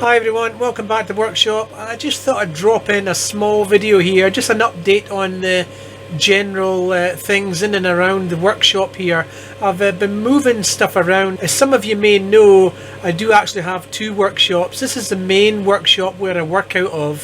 Hi everyone, welcome back to the workshop. I just thought I'd drop in a small video here, just an update on the general things in and around the workshop here. I've been moving stuff around. As some of you may know, I do actually have two workshops. This is the main workshop where I work out of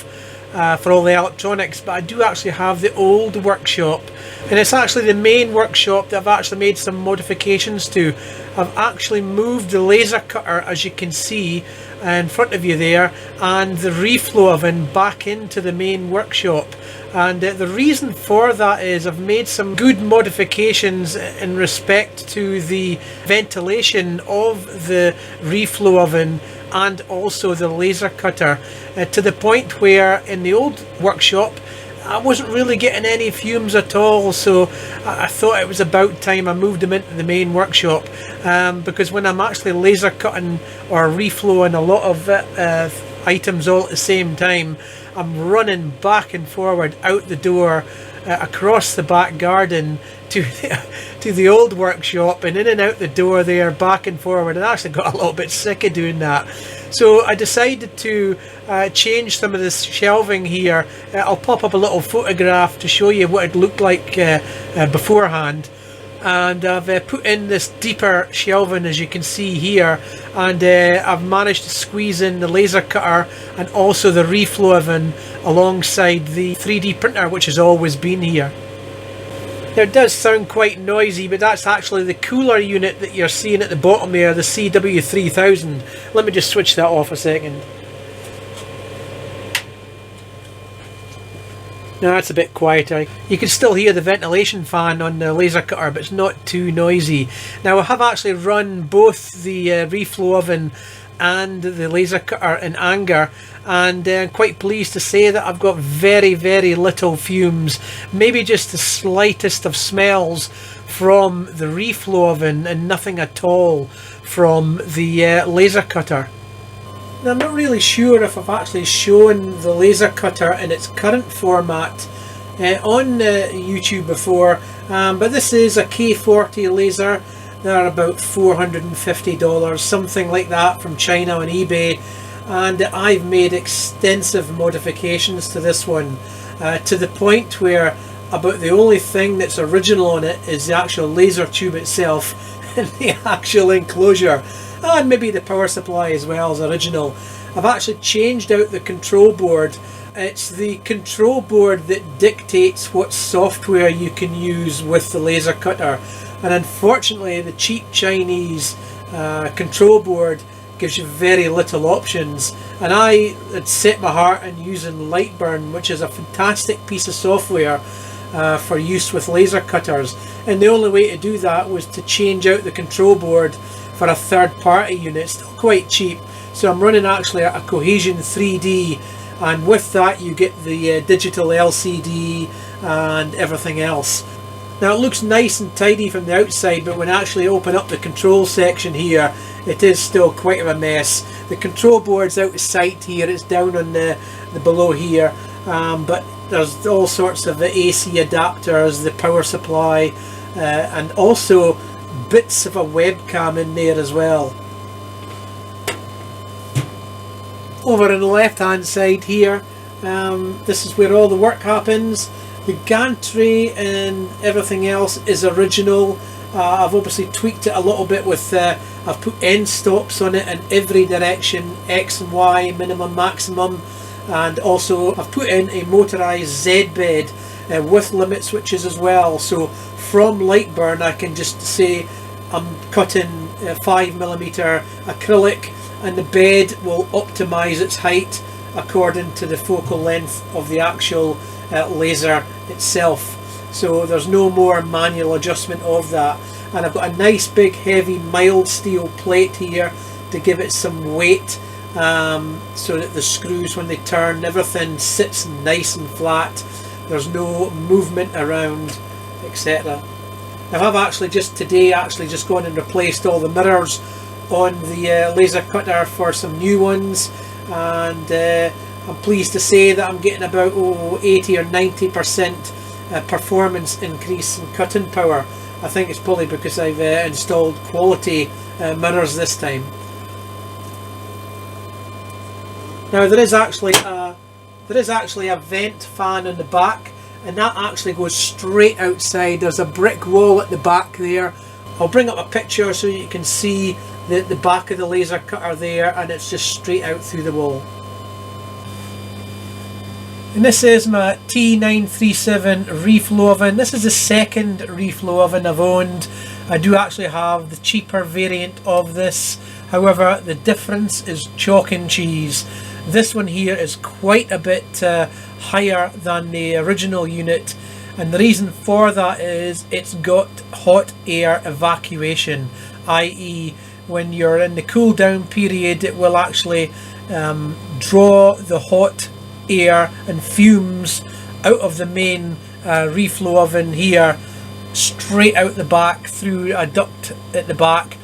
for all the electronics, but I do actually have the old workshop, and it's actually the main workshop that I've actually made some modifications to. I've actually moved the laser cutter, as you can see in front of you there, and the reflow oven back into the main workshop. And the reason for that is I've made some good modifications in respect to the ventilation of the reflow oven and also the laser cutter, to the point where in the old workshop I wasn't really getting any fumes at all, so I thought it was about time I moved them into the main workshop, because when I'm actually laser cutting or reflowing a lot of items all at the same time, I'm running back and forward out the door, across the back garden to the old workshop, and in and out the door there, back and forward, and I actually got a little bit sick of doing that. So I decided to change some of this shelving here. I'll pop up a little photograph to show you what it looked like beforehand. And I've put in this deeper shelving, as you can see here, and I've managed to squeeze in the laser cutter and also the reflow oven alongside the 3D printer, which has always been here. Now, it does sound quite noisy, but that's actually the cooler unit that you're seeing at the bottom there, the CW3000. Let me just switch that off a second. Now that's a bit quieter. You can still hear the ventilation fan on the laser cutter, but it's not too noisy. Now, I have actually run both the reflow oven and the laser cutter in anger, and I'm quite pleased to say that I've got very little fumes, maybe just the slightest of smells from the reflow oven and nothing at all from the laser cutter. Now, I'm not really sure if I've actually shown the laser cutter in its current format on YouTube before, but this is a K40 laser. They're about $450, something like that, from China on eBay, and I've made extensive modifications to this one, to the point where about the only thing that's original on it is the actual laser tube itself and the actual enclosure, and maybe the power supply as well as original. I've actually changed out the control board. It's the control board that dictates what software you can use with the laser cutter, and unfortunately the cheap Chinese control board gives you very little options, and I had set my heart on using Lightburn, which is a fantastic piece of software for use with laser cutters, and the only way to do that was to change out the control board for a third-party unit, still quite cheap. So I'm running actually a Cohesion 3D, and with that you get the digital LCD and everything else. Now, it looks nice and tidy from the outside, but when I actually open up the control section here, it is still quite a mess. The control board's out of sight here, it's down on the below here, but there's all sorts of AC adapters, the power supply, and also bits of a webcam in there as well. Over on the left hand side here, this is where all the work happens. The gantry and everything else is original. I've obviously tweaked it a little bit with, I've put end stops on it in every direction, X and Y, minimum, maximum, and also I've put in a motorised Z bed with limit switches as well. So from Lightburn I can just say I'm cutting 5mm acrylic, and the bed will optimise its height according to the focal length of the actual laser itself. So there's no more manual adjustment of that, and I've got a nice big heavy mild steel plate here to give it some weight, so that the screws, when they turn, everything sits nice and flat, there's no movement around, etc. Now, I've actually just today just gone and replaced all the mirrors on the laser cutter for some new ones, and I'm pleased to say that I'm getting about 80 or 90% performance increase in cutting power. I think it's probably because I've installed quality mirrors this time. Now there is actually a vent fan on the back, and that actually goes straight outside. There's a brick wall at the back there. I'll bring up a picture so you can see the back of the laser cutter there, and it's just straight out through the wall. And this is my T937 Reflow Oven. This is the second Reflow Oven I've owned. I do actually have the cheaper variant of this. However, the difference is chalk and cheese. This one here is quite a bit higher than the original unit, and the reason for that is it's got hot air evacuation, i.e. when you're in the cool down period, it will actually draw the hot air and fumes out of the main reflow oven here, straight out the back through a duct at the back,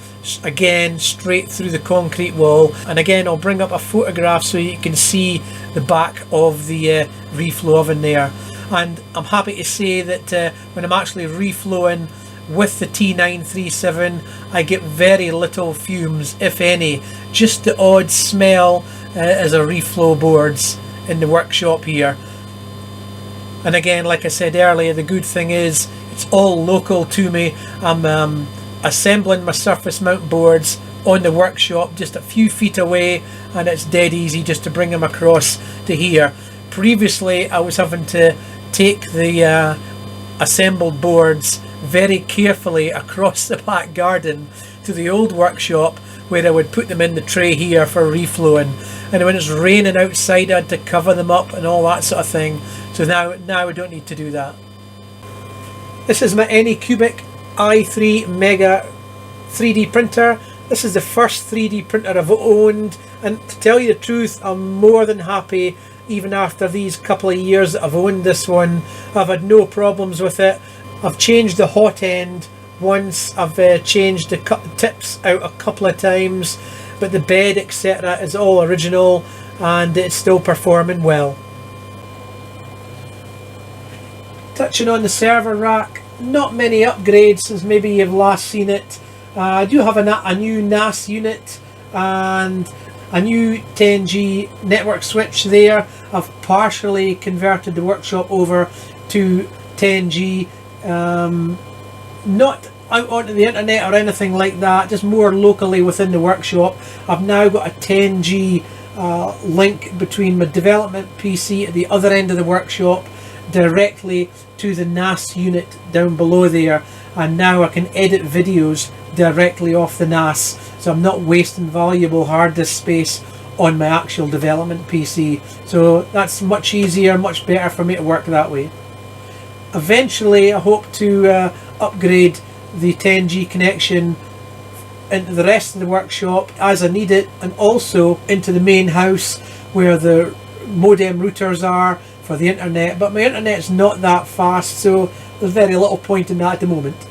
again straight through the concrete wall. And again, I'll bring up a photograph so you can see the back of the reflow oven there. And I'm happy to say that when I'm actually reflowing with the T937, I get very little fumes, if any, just the odd smell as a reflow boards in the workshop here. And again, like I said earlier, the good thing is it's all local to me. I'm assembling my surface mount boards on the workshop just a few feet away, and it's dead easy just to bring them across to here. Previously I was having to take the assembled boards very carefully across the back garden to the old workshop, where I would put them in the tray here for reflowing, and when it's raining outside I had to cover them up and all that sort of thing. So now I don't need to do that. This is my Anycubic i3 Mega 3D printer. This is the first 3D printer I've owned, and to tell you the truth, I'm more than happy. Even after these couple of years that I've owned this one, I've had no problems with it. I've changed the hot end once, I've changed the tips out a couple of times, but the bed etc. is all original and it's still performing well. Touching on the server rack, not many upgrades since maybe you've last seen it. I do have a new NAS unit and a new 10G network switch there. I've partially converted the workshop over to 10G, not out onto the internet or anything like that, just more locally within the workshop. I've now got a 10G link between my development PC at the other end of the workshop directly to the NAS unit down below there, and now I can edit videos directly off the NAS, so I'm not wasting valuable hard disk space on my actual development PC. So that's much easier, much better for me to work that way. Eventually I hope to upgrade the 10G connection into the rest of the workshop as I need it, and also into the main house where the modem routers are for the internet, but my internet's not that fast, so there's very little point in that at the moment.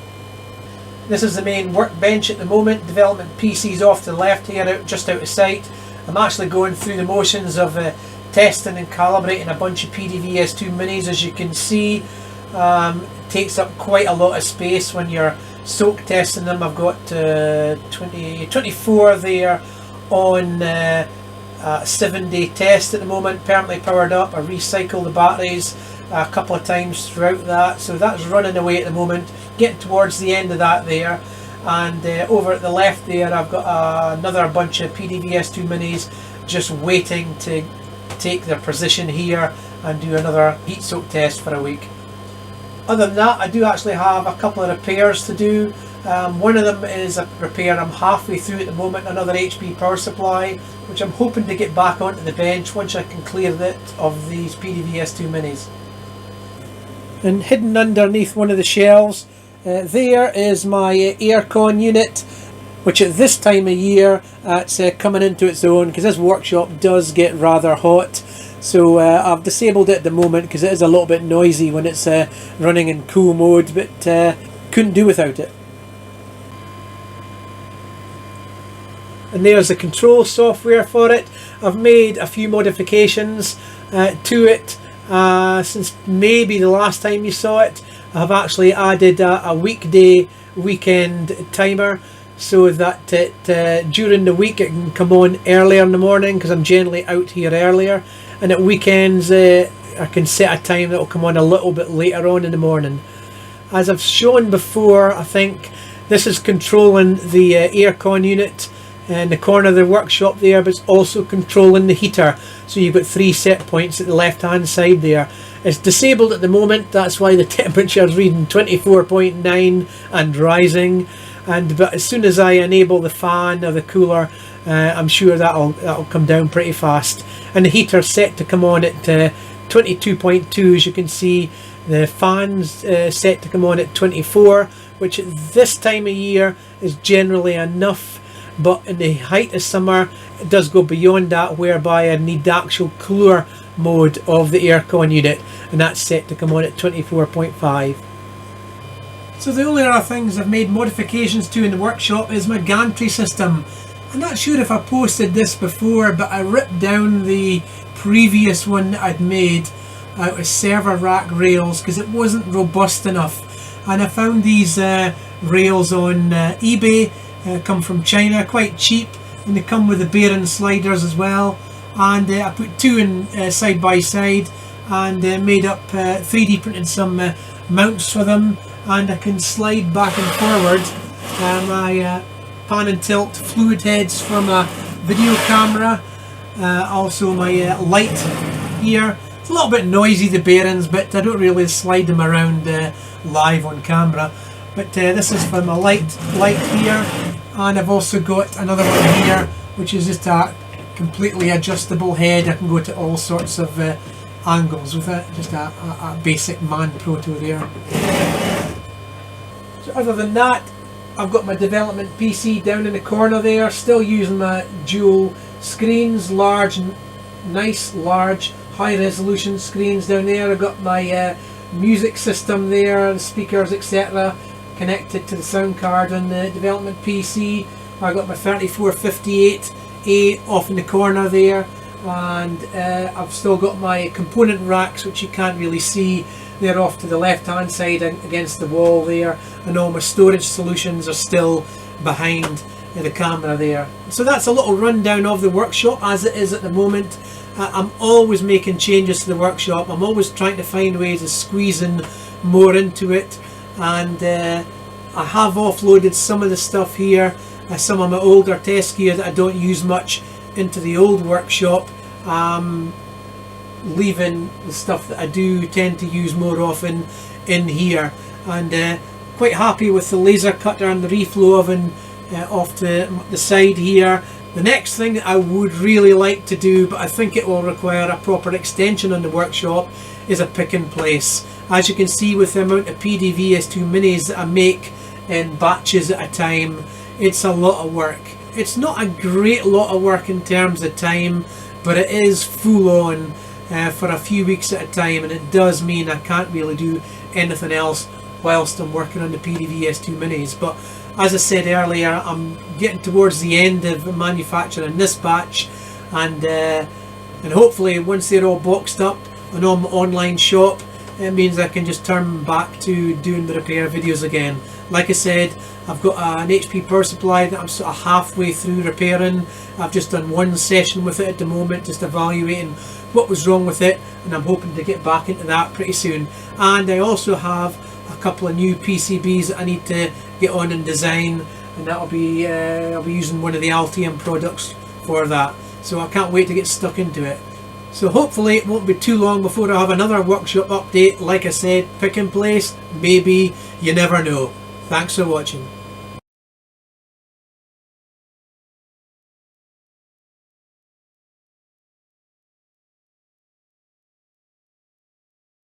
This is the main workbench at the moment. Development PC's off to the left here, just out of sight. I'm actually going through the motions of testing and calibrating a bunch of PDVS2 minis. As you can see, it takes up quite a lot of space when you're soak testing them. I've got 24 there on 7-day test at the moment, permanently powered up. I recycle the batteries a couple of times throughout that, so that's running away at the moment, getting towards the end of that there. And over at the left there I've got another bunch of PDVS2 minis just waiting to take their position here and do another heat soak test for a week. Other than that, I do actually have a couple of repairs to do. One of them is a repair I'm halfway through at the moment, another HP power supply, which I'm hoping to get back onto the bench once I can clear it of these PDVS2 minis. And hidden underneath one of the shelves there is my aircon unit, which at this time of year it's coming into its own, because this workshop does get rather hot. So I've disabled it at the moment because it is a little bit noisy when it's running in cool mode, but couldn't do without it. And there's the control software for it. I've made a few modifications to it since maybe the last time you saw it. I've actually added a weekday weekend timer. so that during the week it can come on earlier in the morning, because I'm generally out here earlier, and at weekends I can set a time that will come on a little bit later on in the morning. As I've shown before, I think this is controlling the aircon unit in the corner of the workshop there, but it's also controlling the heater. So you've got 3 set points at the left hand side there. It's disabled at the moment, that's why the temperature is reading 24.9 and rising. But as soon as I enable the fan or the cooler, I'm sure that'll come down pretty fast. And the heater's set to come on at 22.2, as you can see. The fan's set to come on at 24, which at this time of year is generally enough. But in the height of summer, it does go beyond that, whereby I need the actual cooler mode of the aircon unit, and that's set to come on at 24.5. So the only other things I've made modifications to in the workshop is my gantry system. I'm not sure if I posted this before, but I ripped down the previous one that I'd made out of server rack rails because it wasn't robust enough, and I found these rails on eBay. Come from China, quite cheap, and they come with the bearing sliders as well. And I put 2 in side by side, and made up 3D printed some mounts for them, and I can slide back and forward my pan and tilt fluid heads from a video camera, also my light here. It's a little bit noisy, the bearings, but I don't really slide them around live on camera. But this is for my light here, and I've also got another one here, which is just a completely adjustable head. I can go to all sorts of angles with it, just a basic man proto there. So other than that, I've got my development PC down in the corner there, still using my dual screens, nice large high resolution screens down there. I've got my music system there, the speakers, etc. connected to the sound card on the development PC. I've got my 3458A off in the corner there, and I've still got my component racks, which you can't really see. They're off to the left hand side against the wall there, and all my storage solutions are still behind the camera there. So that's a little rundown of the workshop as it is at the moment. I'm always making changes to the workshop. I'm always trying to find ways of squeezing more into it, and I have offloaded some of the stuff here, some of my older test gear that I don't use much, into the old workshop, leaving the stuff that I do tend to use more often in here. And quite happy with the laser cutter and the reflow oven off to the side here. The next thing that I would really like to do, but I think it will require a proper extension on the workshop, is a pick and place. As you can see with the amount of PDVS2 minis that I make in batches at a time, it's a lot of work. It's not a great lot of work in terms of time, but it is full on for a few weeks at a time, and it does mean I can't really do anything else whilst I'm working on the PDVS2 minis. But as I said earlier, I'm getting towards the end of manufacturing this batch, and hopefully once they're all boxed up and on my online shop, it means I can just turn back to doing the repair videos again. Like I said, I've got an HP power supply that I'm sort of halfway through repairing. I've just done one session with it at the moment, just evaluating what was wrong with it, and I'm hoping to get back into that pretty soon. And I also have a couple of new PCBs that I need to get on and design, and that'll be I'll be using one of the Altium products for that. So I can't wait to get stuck into it. So hopefully it won't be too long before I have another workshop update. Like I said, pick and place, maybe, you never know. Thanks for watching.